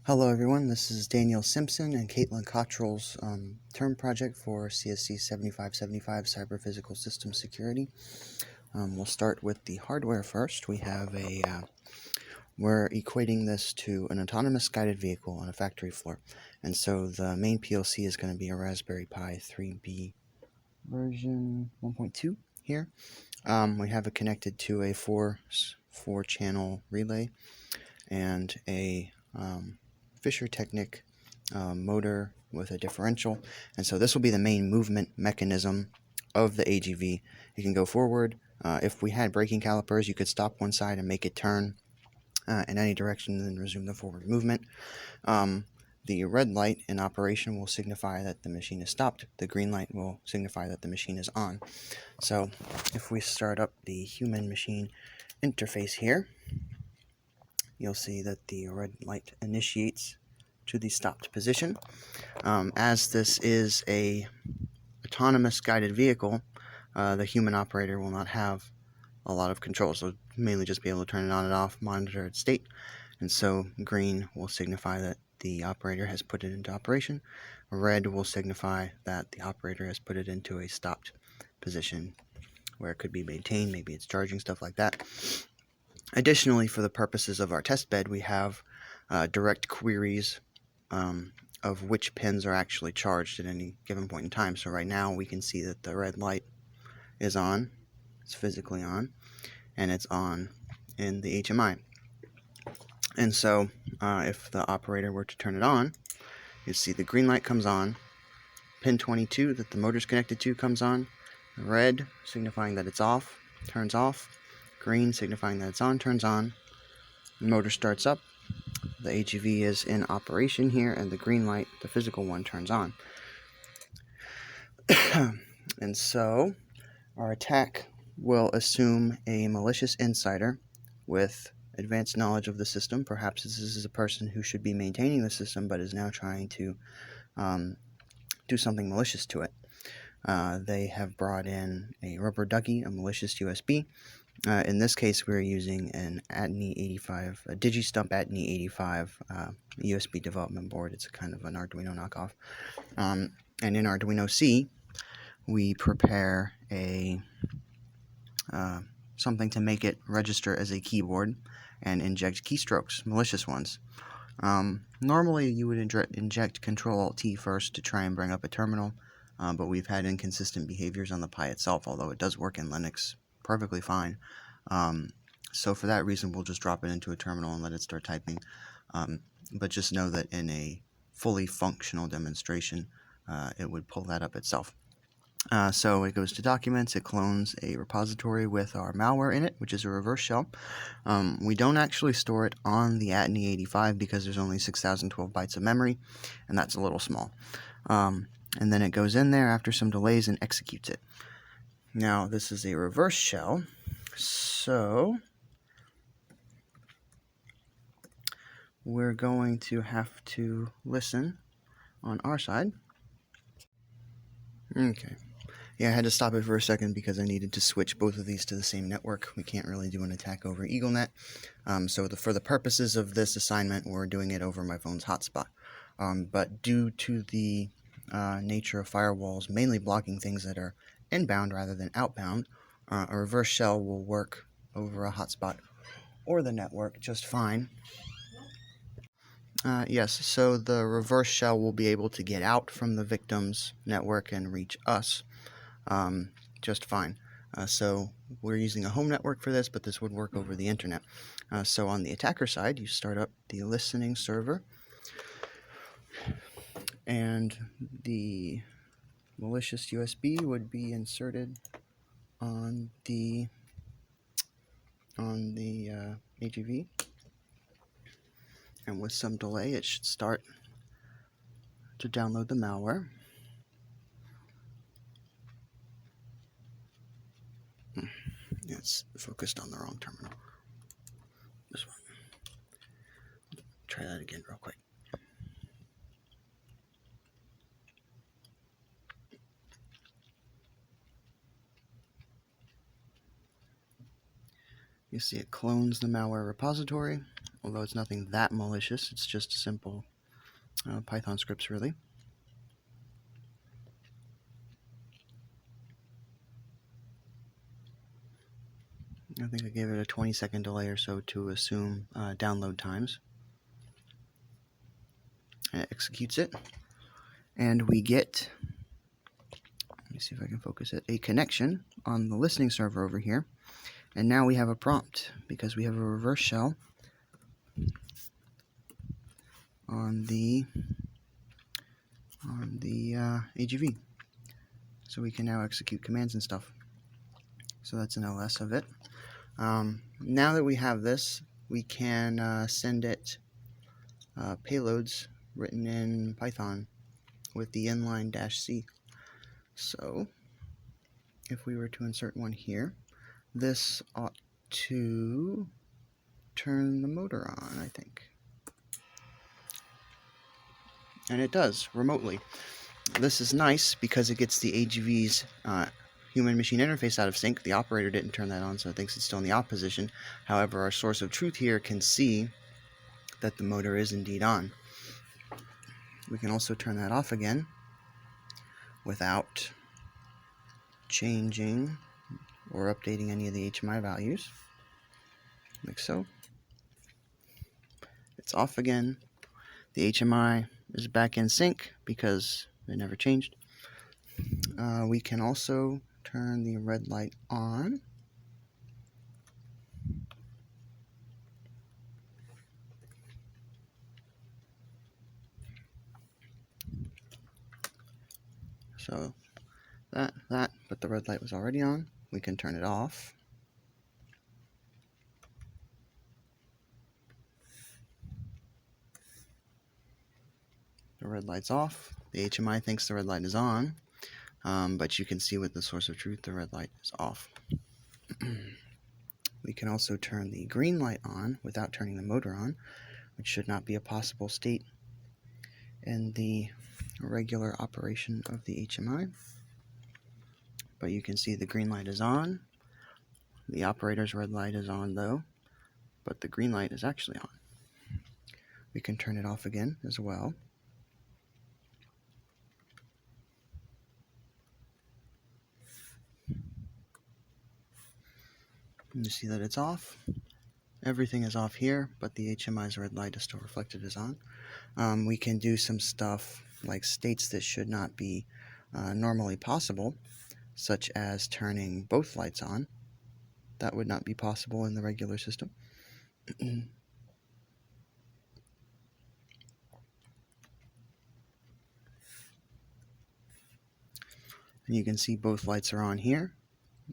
Hello everyone, this is Daniel Simpson and Kaitlyn Cottrell's term project for CSC 7575 Cyber Physical System Security. We'll start with the hardware first. We have we're equating this to an autonomous guided vehicle on a factory floor. And so the main PLC is going to be a Raspberry Pi 3B version 1.2 here. We have it connected to a four channel relay and a Fisher Technic motor with a differential, and so this will be the main movement mechanism of the AGV. You can go forward. If we had braking calipers, you could stop one side and make it turn in any direction and then resume the forward movement. The red light in operation will signify that the machine is stopped. The green light will signify that the machine is on. So if we start up the human-machine interface here, you'll see that the red light initiates to the stopped position. As this is a autonomous guided vehicle, the human operator will not have a lot of control, so mainly just be able to turn it on and off, monitor its state, and so green will signify that the operator has put it into operation. Red will signify that the operator has put it into a stopped position where it could be maintained, maybe it's charging, stuff like that. Additionally, for the purposes of our test bed, we have direct queries of which pins are actually charged at any given point in time. So right now we can see that the red light is on, it's physically on, and it's on in the HMI. And so if the operator were to turn it on, you'd see the green light comes on, pin 22 that the motor's connected to comes on, red signifying that it's off, turns off, green signifying that it's on, turns on, the motor starts up, the AGV is in operation here, and the green light, the physical one, turns on. And so our attack will assume a malicious insider with advanced knowledge of the system. Perhaps this is a person who should be maintaining the system but is now trying to do something malicious to it. They have brought in a rubber ducky, a malicious USB. In this case, we're using an ATNI 85, a DigiStump ATNI 85 USB development board. It's a kind of an Arduino knockoff. And in Arduino C, we prepare a something to make it register as a keyboard and inject keystrokes, malicious ones. Normally, you would inject Control-Alt-T first to try and bring up a terminal, but we've had inconsistent behaviors on the Pi itself, although it does work in Linux perfectly fine. So for that reason, we'll just drop it into a terminal and let it start typing. But just know that in a fully functional demonstration, it would pull that up itself. So it goes to documents, it clones a repository with our malware in it, which is a reverse shell. We don't actually store it on the ATNI 85 because there's only 6,012 bytes of memory, and that's a little small. And then it goes in there after some delays and executes it. Now, this is a reverse shell, so we're going to have to listen on our side. Okay. Yeah, I had to stop it for a second because I needed to switch both of these to the same network. We can't really do an attack over EagleNet. So for the purposes of this assignment, we're doing it over my phone's hotspot. But due to the nature of firewalls mainly blocking things that are inbound rather than outbound, a reverse shell will work over a hotspot or the network just fine. Yes, so the reverse shell will be able to get out from the victim's network and reach us just fine. So we're using a home network for this, but this would work over the internet. So on the attacker side, you start up the listening server, and the malicious USB would be inserted on the AGV, and with some delay it should start to download the malware. It's focused on the wrong terminal. This one. Try that again real quick. You see it clones the malware repository, although it's nothing that malicious. It's just simple Python scripts, really. I think I gave it a 20-second delay or so to assume download times. And it executes it. And we get, let me see if I can focus it, a connection on the listening server over here. And now we have a prompt because we have a reverse shell on the AGV. So we can now execute commands and stuff. So that's an ls of it. Now that we have this, we can send it payloads written in Python with the inline -c. So if we were to insert one here, this ought to turn the motor on, I think. And it does, remotely. This is nice because it gets the AGV's human-machine interface out of sync. The operator didn't turn that on, so it thinks it's still in the off position. However, our source of truth here can see that the motor is indeed on. We can also turn that off again without changing or updating any of the HMI values, like so. It's off again. The HMI is back in sync because it never changed. We can also turn the red light on. So that, but the red light was already on. We can turn it off. The red light's off. The HMI thinks the red light is on, but you can see with the source of truth, the red light is off. We can also turn the green light on without turning the motor on, which should not be a possible state in the regular operation of the HMI. But you can see the green light is on. The operator's red light is on though, but the green light is actually on. We can turn it off again as well. And you see that it's off. Everything is off here, but the HMI's red light is still reflected as on. We can do some stuff like states that should not be normally possible, such as turning both lights on. That would not be possible in the regular system. And you can see both lights are on here.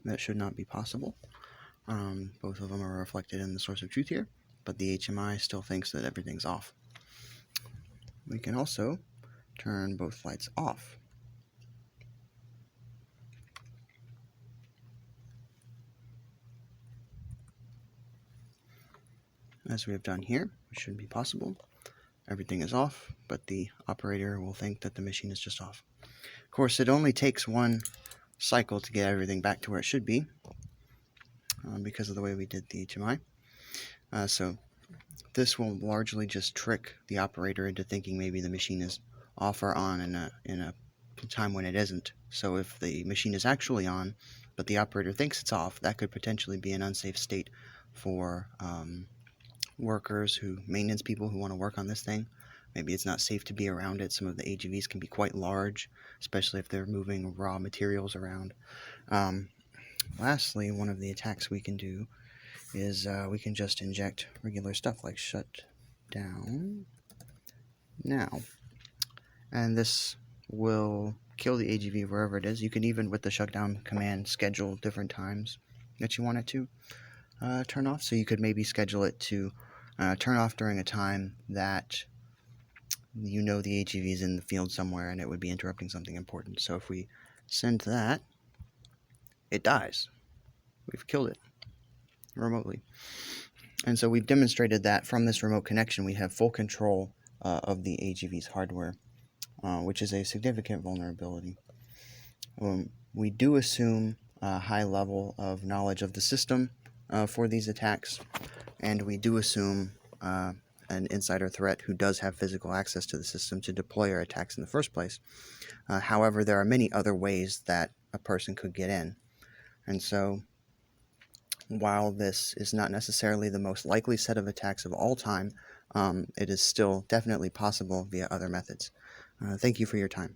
That should not be possible. Both of them are reflected in the source of truth here, but the HMI still thinks that everything's off. We can also turn both lights off. As we have done here, which shouldn't be possible. Everything is off, but the operator will think that the machine is just off. Of course, it only takes one cycle to get everything back to where it should be, because of the way we did the HMI. So this will largely just trick the operator into thinking maybe the machine is off or on in a time when it isn't. So if the machine is actually on, but the operator thinks it's off, that could potentially be an unsafe state for workers, maintenance people who want to work on this thing. Maybe it's not safe to be around it. Some of the AGVs can be quite large, especially if they're moving raw materials around. Lastly, one of the attacks we can do is we can just inject regular stuff like shut down now. And this will kill the AGV wherever it is. You can even, with the shutdown command, schedule different times that you want it to turn off. So you could maybe schedule it to turn off during a time that you know the AGV is in the field somewhere and it would be interrupting something important. So if we send that, it dies. We've killed it remotely. And so we've demonstrated that from this remote connection we have full control of the AGV's hardware, which is a significant vulnerability. We do assume a high level of knowledge of the system for these attacks, and we do assume an insider threat who does have physical access to the system to deploy our attacks in the first place. However, there are many other ways that a person could get in. And so, while this is not necessarily the most likely set of attacks of all time, it is still definitely possible via other methods. Thank you for your time.